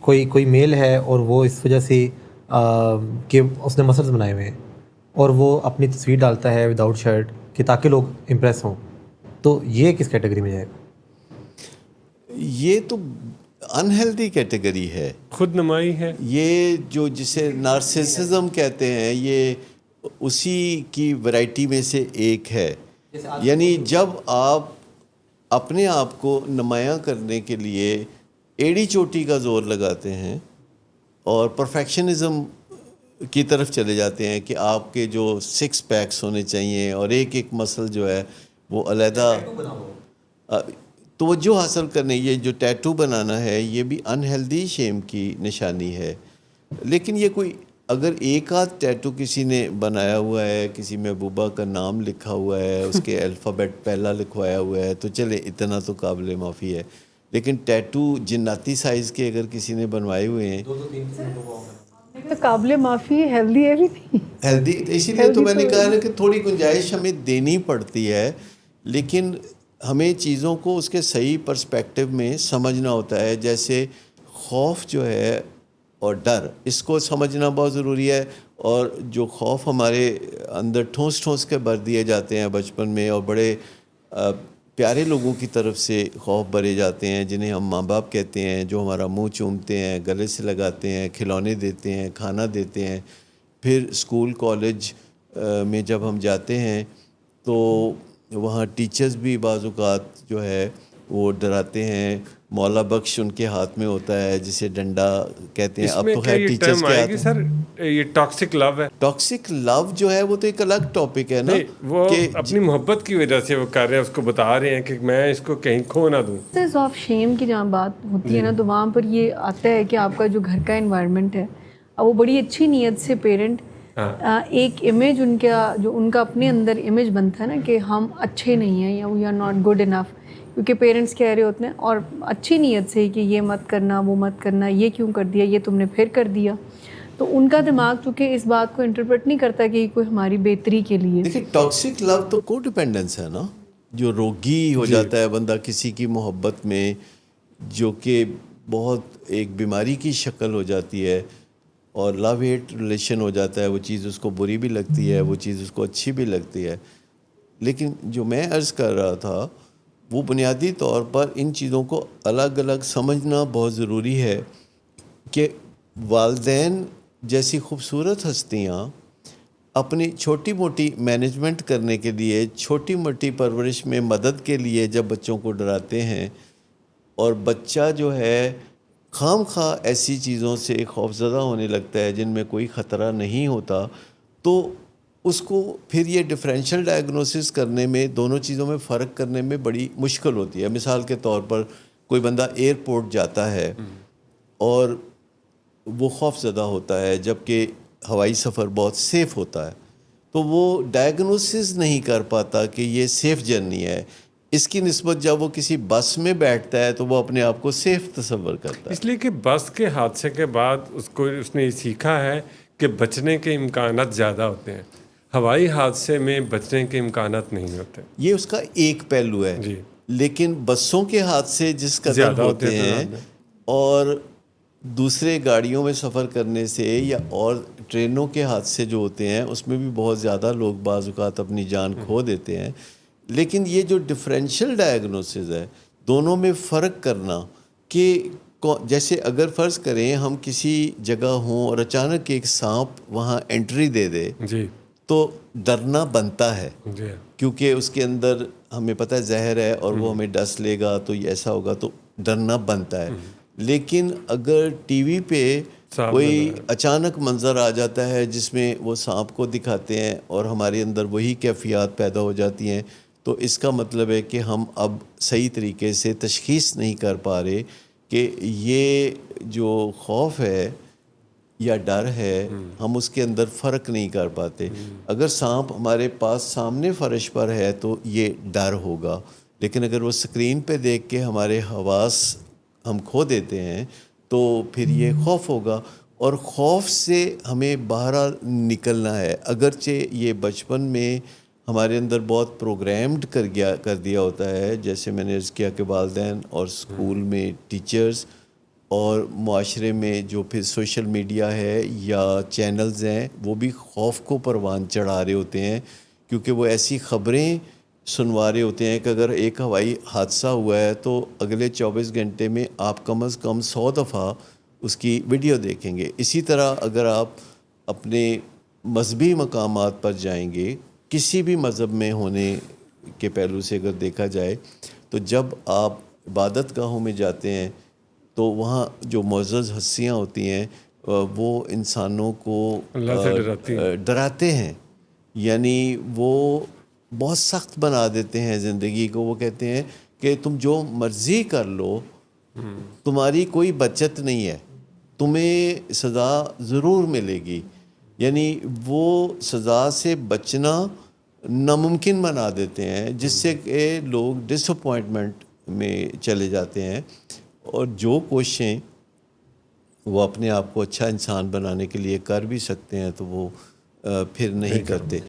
کوئی میل ہے اور وہ اس وجہ سے کہ اس نے مسلز بنائے ہوئے ہیں اور وہ اپنی تصویر ڈالتا ہے وداؤٹ شرٹ کہ تاکہ لوگ امپریس ہوں، تو یہ کس کیٹیگری میں جائے گا؟ یہ تو انہیلدی کیٹیگری ہے، خود نمائی ہے. یہ جو جسے نارسسزم کہتے ہیں، یہ اسی کی ورائٹی میں سے ایک ہے. یعنی جب آپ اپنے آپ کو نمایاں کرنے کے لیے ایڑی چوٹی کا زور لگاتے ہیں اور پرفیکشنزم کی طرف چلے جاتے ہیں کہ آپ کے جو 6 پیکس ہونے چاہیے اور ایک ایک مسل جو ہے وہ علیحدہ توجہ حاصل کرنے، یہ جو ٹیٹو بنانا ہے یہ بھی انہیلدی شیم کی نشانی ہے. لیکن یہ کوئی اگر ایک آدھ ٹیٹو کسی نے بنایا ہوا ہے، کسی محبوبہ کا نام لکھا ہوا ہے، اس کے الفابیٹ پہلا لکھوایا ہوا ہے، تو چلے اتنا تو قابل معافی ہے. لیکن ٹیٹو جناتی سائز کے اگر کسی نے بنوائے ہوئے ہیں، قابل معافی ہیلدی ہے بھی نہیں ہیلدی، اسی لیے تو میں نے کہا نا کہ تھوڑی گنجائش ہمیں دینی پڑتی ہے. لیکن ہمیں چیزوں کو اس کے صحیح پرسپیکٹو میں سمجھنا ہوتا ہے. جیسے خوف جو ہے اور ڈر، اس کو سمجھنا بہت ضروری ہے. اور جو خوف ہمارے اندر ٹھونس ٹھونس کے بھر دیے جاتے ہیں بچپن میں، اور بڑے پیارے لوگوں کی طرف سے خوف بھرے جاتے ہیں جنہیں ہم ماں باپ کہتے ہیں، جو ہمارا منہ چومتے ہیں، گلے سے لگاتے ہیں، کھلونے دیتے ہیں، کھانا دیتے ہیں. پھر اسکول کالج میں جب ہم جاتے ہیں تو وہاں ٹیچرز بھی بعض اوقات جو ہے وہ ڈراتے ہیں. مولا بخش ان کے ہاتھ میں ہوتا ہے جسے ڈنڈا کہتے ہیں. اس اب میں تو کیا خیر یہ ٹیچرز ٹرم کے آئے ہاتھ گی میں. سر، یہ ٹاکسک لو ہے؟ ٹاکسک لو جو ہے وہ تو ایک الگ ٹاپک ہے نا، نہیں، وہ کہ اپنی محبت کی وجہ سے وہ کر رہے ہیں، اس کو بتا رہے ہیں کہ میں اس کو کہیں کھو نہ دوں. سینس آف شیم کی جہاں بات ہوتی ہے نا، تو وہاں پر یہ آتا ہے کہ آپ کا جو گھر کا انوائرمنٹ ہے، وہ بڑی اچھی نیت سے پیرنٹ ایک امیج ان کا اپنے اندر امیج بنتا ہے نا کہ ہم اچھے نہیں ہیں یا we are not good enough, کیونکہ پیرنٹس کہہ رہے ہوتے ہیں اور اچھی نیت سے کہ یہ مت کرنا، وہ مت کرنا، یہ کیوں کر دیا، یہ تم نے پھر کر دیا. تو ان کا دماغ چونکہ اس بات کو انٹرپریٹ نہیں کرتا کہ یہ کوئی ہماری بہتری کے لیے. دیکھیں ٹاکسک لو تو کو ڈیپینڈنس ہے نا، جو روگی ہو جاتا ہے بندہ کسی کی محبت میں، جو کہ بہت ایک بیماری کی شکل ہو جاتی ہے، اور لو ہیٹ ریلیشن ہو جاتا ہے. وہ چیز اس کو بری بھی لگتی ہے، وہ چیز اس کو اچھی بھی لگتی ہے. لیکن جو میں عرض کر رہا تھا وہ بنیادی طور پر ان چیزوں کو الگ الگ سمجھنا بہت ضروری ہے کہ والدین جیسی خوبصورت ہستیاں اپنی چھوٹی موٹی مینجمنٹ کرنے کے لیے، چھوٹی موٹی پرورش میں مدد کے لیے جب بچوں کو ڈراتے ہیں، اور بچہ جو ہے خام خواہ ایسی چیزوں سے خوفزدہ ہونے لگتا ہے جن میں کوئی خطرہ نہیں ہوتا، تو اس کو پھر یہ ڈفرینشیل ڈائگنوسس کرنے میں، دونوں چیزوں میں فرق کرنے میں بڑی مشکل ہوتی ہے. مثال کے طور پر کوئی بندہ ایئرپورٹ جاتا ہے اور وہ خوف زدہ ہوتا ہے جبکہ ہوائی سفر بہت سیف ہوتا ہے، تو وہ ڈائگنوسس نہیں کر پاتا کہ یہ سیف جرنی ہے. اس کی نسبت جب وہ کسی بس میں بیٹھتا ہے تو وہ اپنے آپ کو سیف تصور کرتا ہے. اس لیے کہ بس کے حادثے کے بعد اس نے یہ سیکھا ہے کہ بچنے کے امکانات زیادہ ہوتے ہیں، ہوائی حادثے میں بچنے کے امکانات نہیں ہوتے. یہ اس کا ایک پہلو ہے. جی، لیکن بسوں کے حادثے جس قدر زیادہ ہوتے ہیں ہیں، اور دوسرے گاڑیوں میں سفر کرنے سے، یا اور ٹرینوں کے حادثے جو ہوتے ہیں اس میں بھی بہت زیادہ لوگ بعض اوقات اپنی جان کھو دیتے ہیں. لیکن یہ جو ڈفرینشیل ڈائگنوسز ہے، دونوں میں فرق کرنا، کہ جیسے اگر فرض کریں ہم کسی جگہ ہوں اور اچانک ایک سانپ وہاں انٹری دے دے، جی تو ڈرنا بنتا ہے، جی کیونکہ اس کے اندر ہمیں پتہ ہے زہر ہے اور وہ ہمیں ڈس لے گا تو یہ ایسا ہوگا، تو ڈرنا بنتا ہے. لیکن اگر ٹی وی پہ کوئی اچانک منظر آ جاتا ہے جس میں وہ سانپ کو دکھاتے ہیں اور ہمارے اندر وہی کیفیات پیدا ہو جاتی ہیں، تو اس کا مطلب ہے کہ ہم اب صحیح طریقے سے تشخیص نہیں کر پا رہے کہ یہ جو خوف ہے یا ڈر ہے، ہم اس کے اندر فرق نہیں کر پاتے. اگر سانپ ہمارے پاس سامنے فرش پر ہے تو یہ ڈر ہوگا، لیکن اگر وہ اسکرین پہ دیکھ کے ہمارے حواس ہم کھو دیتے ہیں تو پھر یہ خوف ہوگا. اور خوف سے ہمیں باہر نکلنا ہے. اگرچہ یہ بچپن میں ہمارے اندر بہت پروگرامڈ کر دیا ہوتا ہے، جیسے میں نے عرض کیا کہ والدین اور اسکول میں ٹیچرز اور معاشرے میں جو پھر سوشل میڈیا ہے یا چینلز ہیں وہ بھی خوف کو پروان چڑھا رہے ہوتے ہیں، کیونکہ وہ ایسی خبریں سنوا رہے ہوتے ہیں کہ اگر ایک ہوائی حادثہ ہوا ہے تو اگلے 24 گھنٹے میں آپ کم از کم 100 دفعہ اس کی ویڈیو دیکھیں گے۔ اسی طرح اگر آپ اپنے مذہبی مقامات پر جائیں گے، کسی بھی مذہب میں ہونے کے پہلو سے اگر دیکھا جائے تو جب آپ عبادت گاہوں میں جاتے ہیں تو وہاں جو معزز ہستیاں ہوتی ہیں وہ انسانوں کو اللہ سے ڈراتی ہیں۔ ڈراتے ہیں، یعنی وہ بہت سخت بنا دیتے ہیں زندگی کو۔ وہ کہتے ہیں کہ تم جو مرضی کر لو، تمہاری کوئی بچت نہیں ہے، تمہیں سزا ضرور ملے گی۔ یعنی وہ سزا سے بچنا ناممکن بنا دیتے ہیں، جس سے کہ لوگ ڈس اپوائنٹمنٹ میں چلے جاتے ہیں، اور جو کوششیں وہ اپنے آپ کو اچھا انسان بنانے کے لیے کر بھی سکتے ہیں تو وہ پھر نہیں کرتے۔